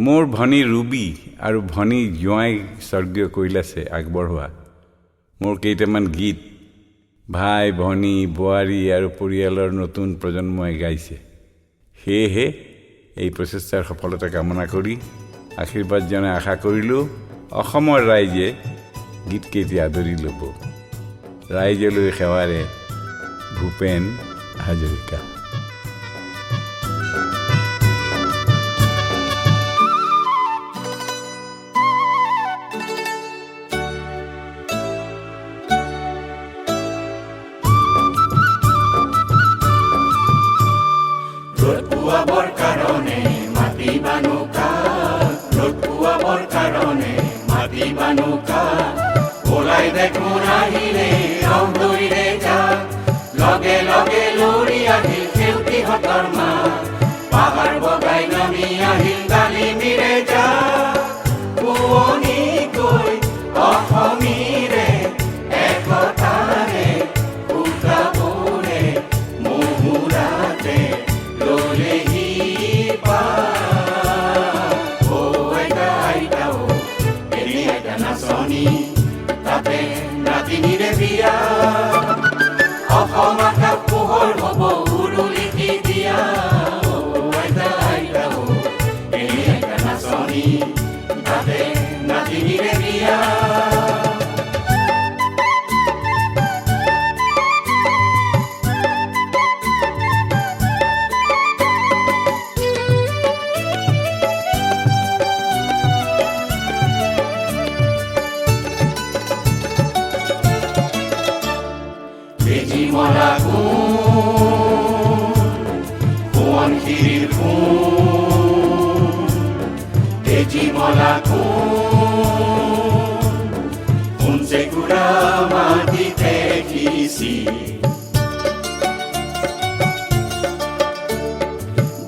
মোৰ ভনী ৰুবি আৰু ভনী জোঁৱাই স্বৰ্গীয় কৈলাশে আগবঢ়োৱা মোৰ কেইটামান গীত ভাই ভনী বোৱাৰী আৰু পৰিয়ালৰ নতুন প্ৰজন্মই গাইছে। সেয়েহে এই প্ৰচেষ্টাৰ সফলতা কামনা কৰি আশীৰ্বাদ জনাই আশা কৰিলোঁ অসমৰ ৰাইজে গীতকেইটি আদৰি ল'ব। ৰাইজলৈ সেৱাৰে ভূপেন হাজৰিকা। পুৱাবৰ কাৰণে মাটি বানুকা, ৰ'দ পুৱাবৰ কাৰণে মাটি বানুকা, ওলাই দেখো আহিলে ৰং দৈৰে যা, লগে লগে লৰি আহিল সেউতীহঁতৰ মা, পাহাৰ বগাই নামি আহিল ডালিমিৰে যা, পুৱনি গৈ অসমীৰে একতাৰে উত্ৰাৱৰে মুহুৰাতে তাতে নাতিনিৰে বিয়া, অসম আকাশ পোহৰ হ'ব উৰুলিটি দিয়া, আইতা আইতা এই আইতা নাচনি তাতে নাতিনিৰে বিয়া। মলা সোৱণশিৰিৰ তেজী মলা সোণচে গুড়া মাটিতে সিঁচি,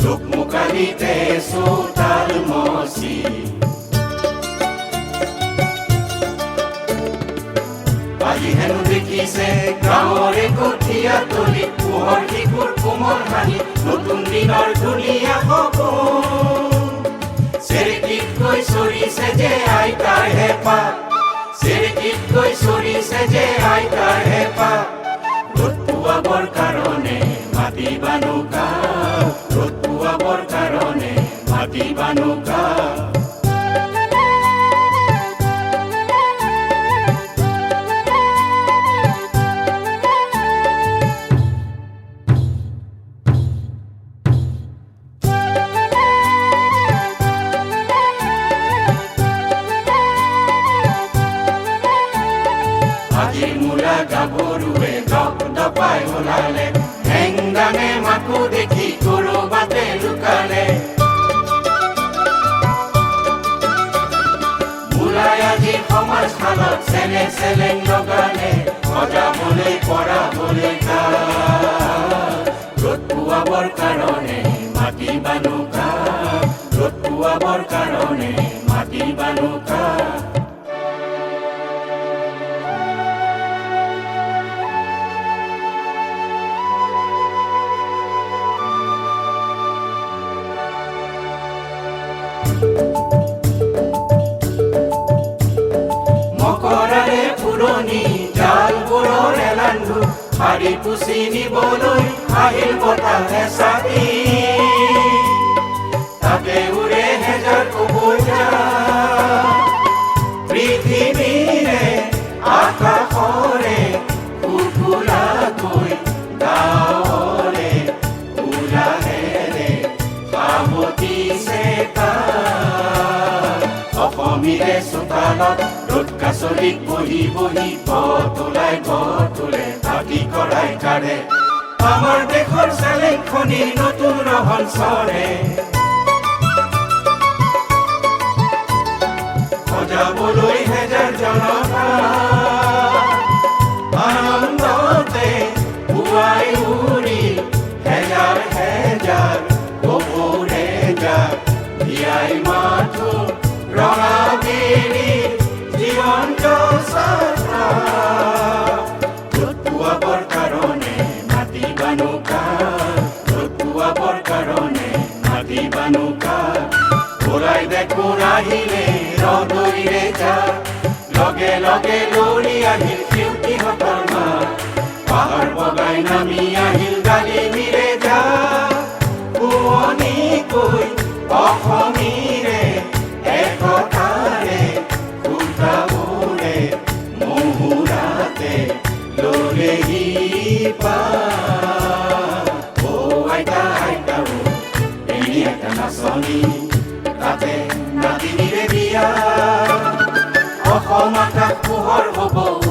দোকমোকালিতে চোতাল মচি, আজি হেনো দেখিছে গাঁৱৰে কঠীয়া তলি, পোহৰ শিশুৰ কোমল হাঁহি, নতুন দিনৰ ধুনীয়া সপোন, চেৰেকীত গৈ চৰিছে যে আইতাৰ হেঁপাহ, চেৰেকীত গৈ চৰিছে যে আইতাৰ হেঁপাহ, ৰ'দ পুৱাবৰ কাৰণে মাটি বানুকা, ৰ'দ পুৱাবৰ কাৰণে মাটি বানুকা। আজি মূলা গাভৰুৱে দপ দপাই ওলালে, হেংদাঙে মাকো দেখি কৰবাতে লুকালে, মূলাই আজি সমাজখানত চেলে চেলেং লগালে, সজাবলৈ পৰাবলৈ ৰ'দ পুৱাবৰ কাৰণে মাটি বানুকা, ৰ'দ পুৱাবৰ কাৰণে মাটি বানুকা। মকৰাৰে পুৰণি জালবোৰৰ এলান্ধু, শাৰী পুচি নিবলৈ আহিল বতাহে চাতি, তাতে উৰে হেজাৰ কবজা, পৃথিৱীৰে আকাশৰে কুকুৰাকৈ গাঁৱৰে উৰাহেৰে সাৱতিছে অসমীৰে চোতালত ৰ'দ কাছলিত বহি বহি বতোলাই বতোলে ভাটি কৰাই কাঢ়ে, আমাৰ দেশৰ চেলেংখনি নতুন ৰহন চৰে, সজাবলৈ হেজাৰ জনতা, আনন্দতে পুৱাই উৰি হেজাৰ হেজাৰ কপৌৰে যাক দিয়াই মাথো ৰঙা বেলি জীৱন্ত যাত্ৰা, ৰ'দ পুৱাবৰ কাৰণে মাটি বানুকা, ৰ'দ পুৱাবৰ কাৰণে মাটি বানুকা, ওলাই দেখোন আহিলে ৰদৈৰে যা লগে লগে লৰি আহিল শিউটিহঁতৰ মা পাহাৰ বগাই নামি আহিল গালিমিৰে যা শুৱনিকৈ অসমীৰে একতাৰে সূতাবোৰে মুহুৰাতে ললেহি পা আইতা আইতা এনি এটা নাচনি তাতে নাতিনিৰে বিয়া অসম আকাশ পোহৰ হ'ব